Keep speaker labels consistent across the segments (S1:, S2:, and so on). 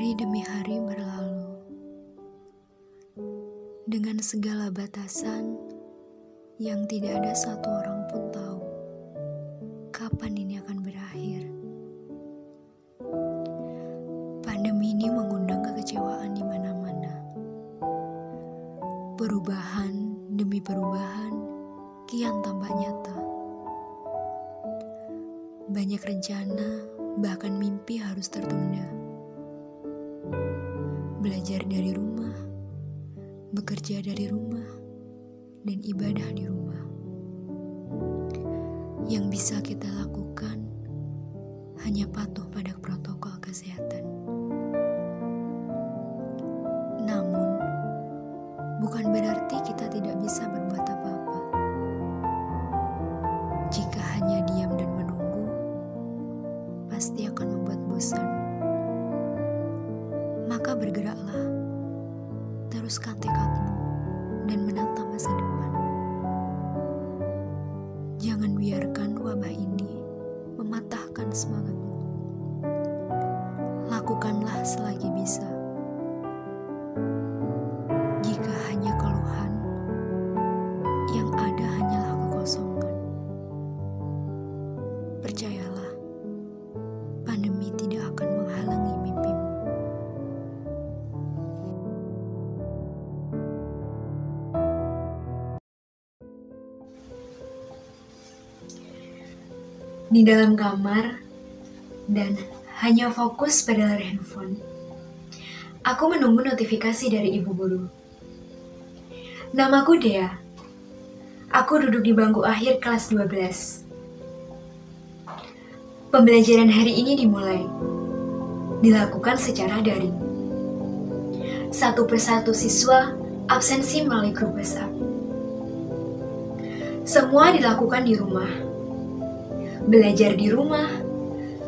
S1: Hari demi hari berlalu, dengan segala batasan yang tidak ada satu orang pun tahu kapan ini akan berakhir. Pandemi ini mengundang kekecewaan di mana-mana. Perubahan demi perubahan kian tampak nyata. Banyak rencana, bahkan mimpi harus tertunda. Belajar dari rumah, bekerja dari rumah, dan ibadah di rumah. Yang bisa kita lakukan hanya patuh pada protokol kesehatan. Namun, bukan berarti kita tidak bisa berbuat apa-apa. Jika hanya diam dan menunggu, pasti akan membuat bosan. Maka bergeraklah, teruskan tekadmu dan menata masa depan. Jangan biarkan wabah ini mematahkan semangatmu. Lakukanlah selagi bisa. Jika hanya keluhan, yang ada hanyalah kekosongan. Percayalah, pandemi tidak akan menghalangi mimpimu. Di dalam kamar dan hanya fokus pada layar handphone, aku menunggu notifikasi dari ibu guru. Namaku Dea. Aku duduk di bangku akhir kelas 12. Pembelajaran hari ini dimulai. Dilakukan secara daring. Satu persatu siswa absensi melalui grup WhatsApp. Semua dilakukan di rumah. Belajar di rumah,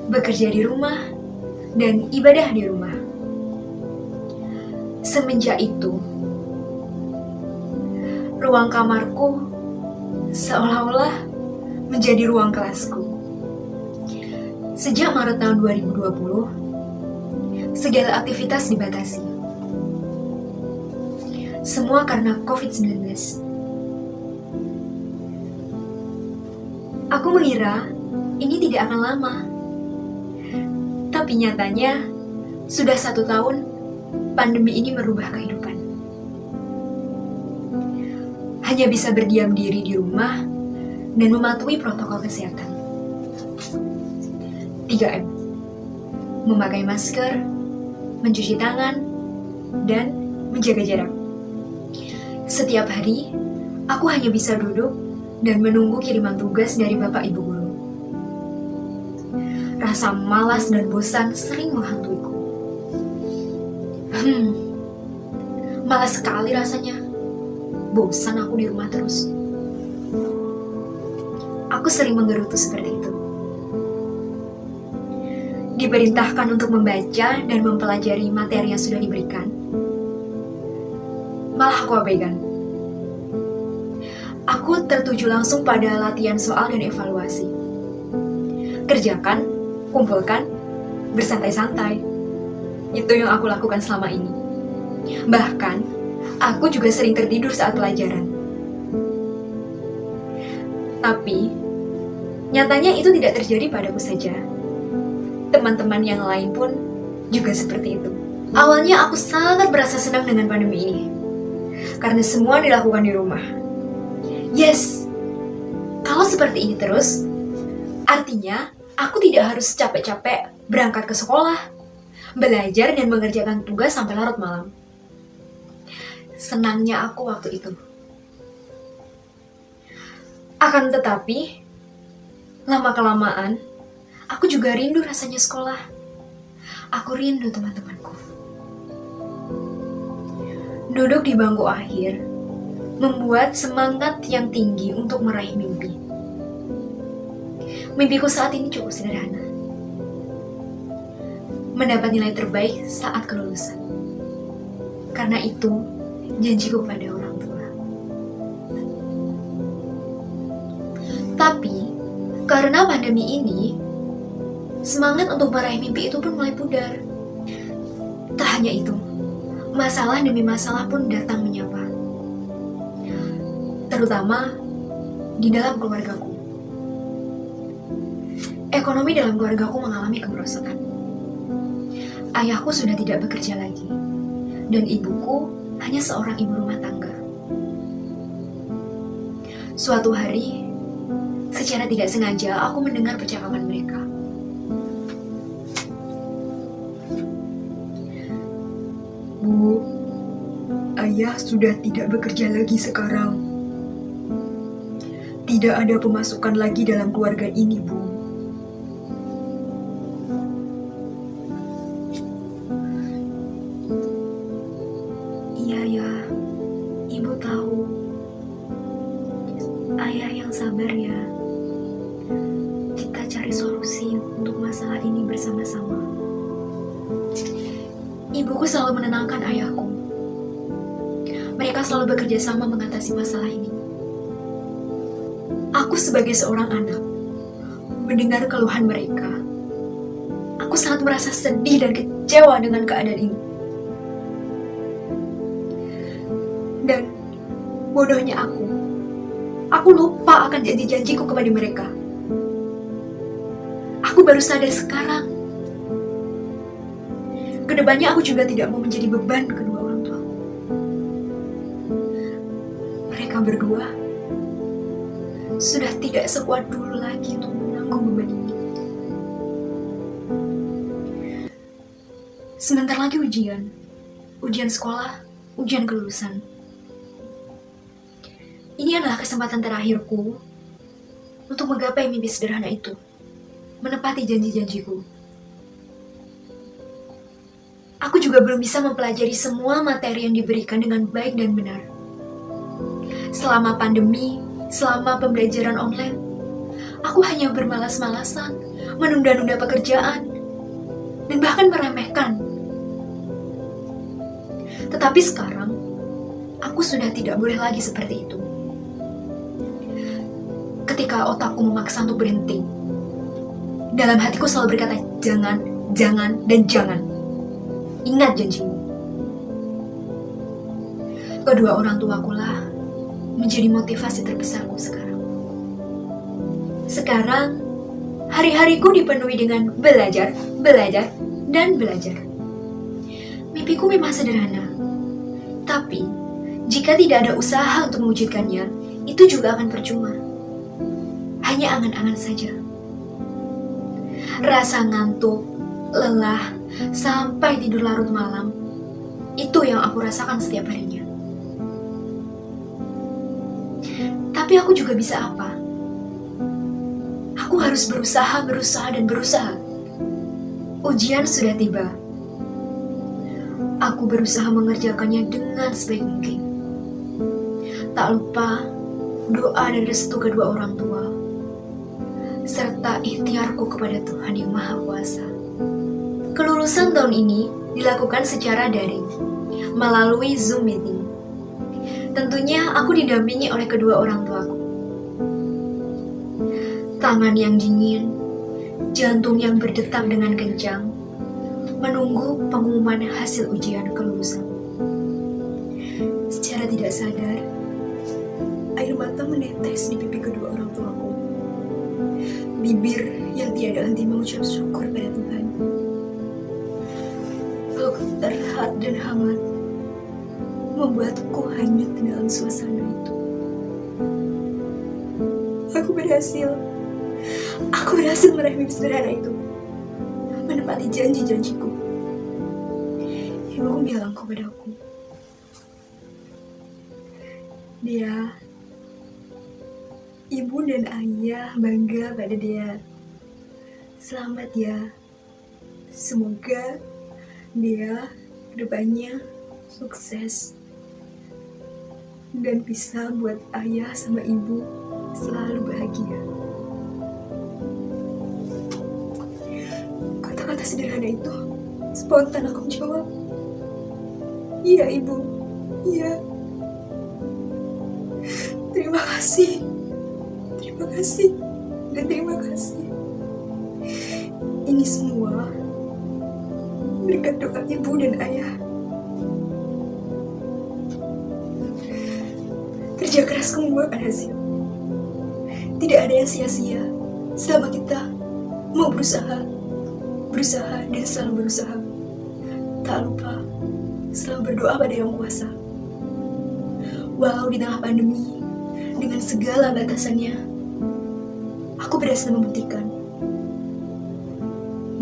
S1: bekerja di rumah, dan ibadah di rumah. Semenjak itu, ruang kamarku seolah-olah menjadi ruang kelasku. Sejak Maret tahun 2020, segala aktivitas dibatasi. Semua karena COVID-19. Aku mengira ini tidak akan lama. Tapi nyatanya, sudah 1 tahun pandemi ini merubah kehidupan. Hanya bisa berdiam diri di rumah dan mematuhi protokol kesehatan. 3M. Memakai masker, mencuci tangan, dan menjaga jarak. Setiap hari, aku hanya bisa duduk dan menunggu kiriman tugas dari Bapak Ibu Guru. Rasa malas dan bosan sering menghantuiku. Malas sekali rasanya. Bosan aku di rumah terus. Aku sering menggerutu seperti itu. Diperintahkan untuk membaca dan mempelajari materi yang sudah diberikan. Malah aku abaikan. Aku tertuju langsung pada latihan soal dan evaluasi. Kerjakan, kumpulkan, bersantai-santai. Itu yang aku lakukan selama ini. Bahkan, aku juga sering tertidur saat pelajaran. Tapi, nyatanya itu tidak terjadi padaku saja. Teman-teman yang lain pun juga seperti itu. Awalnya aku sangat merasa senang dengan pandemi ini. Karena semua dilakukan di rumah. Yes, kalau seperti ini terus, artinya aku tidak harus capek-capek berangkat ke sekolah, belajar dan mengerjakan tugas sampai larut malam. Senangnya aku waktu itu. Akan tetapi, lama-kelamaan, aku juga rindu rasanya sekolah. Aku rindu teman-temanku. Duduk di bangku akhir, membuat semangat yang tinggi untuk meraih mimpi. Mimpiku saat ini cukup sederhana. Mendapat nilai terbaik saat kelulusan. Karena itu, janjiku pada orang tua. Tapi, karena pandemi ini, semangat untuk meraih mimpi itu pun mulai pudar. Tak hanya itu, masalah demi masalah pun datang menyapa. Terutama di dalam keluargaku. Ekonomi dalam keluargaku mengalami kemerosotan. Ayahku sudah tidak bekerja lagi, dan ibuku hanya seorang ibu rumah tangga. Suatu hari, secara tidak sengaja aku mendengar percakapan mereka.
S2: Bu, ayah sudah tidak bekerja lagi sekarang. Tidak ada pemasukan lagi dalam keluarga ini, Bu.
S1: Iya ya, ibu tahu. Ayah yang sabar ya. Kita cari solusi untuk masalah ini bersama-sama. Ibuku selalu menenangkan ayahku. Mereka selalu bekerja sama mengatasi masalah ini. Aku sebagai seorang anak, mendengar keluhan mereka, aku sangat merasa sedih dan kecewa dengan keadaan ini. Dan bodohnya aku lupa akan janji-janjiku kepada mereka. Aku baru sadar sekarang. Kedepannya aku juga tidak mau menjadi beban kedua orang tuaku. Mereka berdua sudah tidak sekuat dulu lagi untuk menanggung beban ini. Sebentar lagi ujian sekolah, ujian kelulusan. Ini adalah kesempatan terakhirku untuk menggapai mimpi sederhana itu, menepati janji-janjiku. Aku juga belum bisa mempelajari semua materi yang diberikan dengan baik dan benar. Selama pandemi, selama pembelajaran online, aku hanya bermalas-malasan, menunda-nunda pekerjaan, dan bahkan meremehkan. Tetapi sekarang, aku sudah tidak boleh lagi seperti itu. Ketika otakku memaksa untuk berhenti, dalam hatiku selalu berkata, jangan, jangan, dan jangan. Ingat janjimu. Kedua orang tuaku lah menjadi motivasi terbesarku sekarang. Sekarang, hari-hariku dipenuhi dengan belajar, belajar, dan belajar. Mimpiku memang sederhana. Tapi, jika tidak ada usaha untuk mewujudkannya, itu juga akan percuma. Hanya angan-angan saja. Rasa ngantuk, lelah, sampai tidur larut malam, itu yang aku rasakan setiap harinya. Tapi aku juga bisa apa? Aku harus berusaha, dan berusaha. Ujian sudah tiba. Aku berusaha mengerjakannya dengan sebaik mungkin. Tak lupa doa dan restu kedua orang tua, serta ikhtiarku kepada Tuhan Yang Maha Kuasa. Kelulusan tahun ini dilakukan secara daring, melalui Zoom meeting. Tentunya aku didampingi oleh kedua orang tuaku. Tangan yang dingin, jantung yang berdetak dengan kencang, menunggu pengumuman hasil ujian kelulusan. Secara tidak sadar, air mata menetes di pipi kedua orang tuaku. Bibir yang tiada henti mengucap syukur pada Tuhan. Peluk terhat dan hangat membuatku hanyut di dalam suasana itu. Aku berhasil meraih mimpi sederhana itu, menepati janji-janjiku. Ibuku bilang kepadaku, dia, ibu dan ayah bangga pada dia. Selamat ya. Semoga dia kedepannya sukses dan bisa buat ayah sama ibu selalu bahagia. Kata-kata sederhana itu spontan aku jawab, iya ibu, iya. Terima kasih, dan terima kasih. Ini semua berkat
S2: berkat doa ibu dan ayah. Kerja keras membuahkan hasil. Tidak ada yang sia-sia selama kita mau berusaha dan selalu berusaha. Tak lupa selalu berdoa pada Yang Kuasa. Walau di tengah pandemi, dengan segala batasannya, aku berhasil membuktikan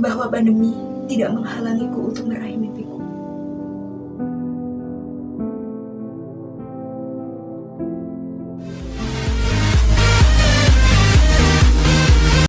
S2: bahwa pandemi tidak menghalangiku untuk meraih mimpi.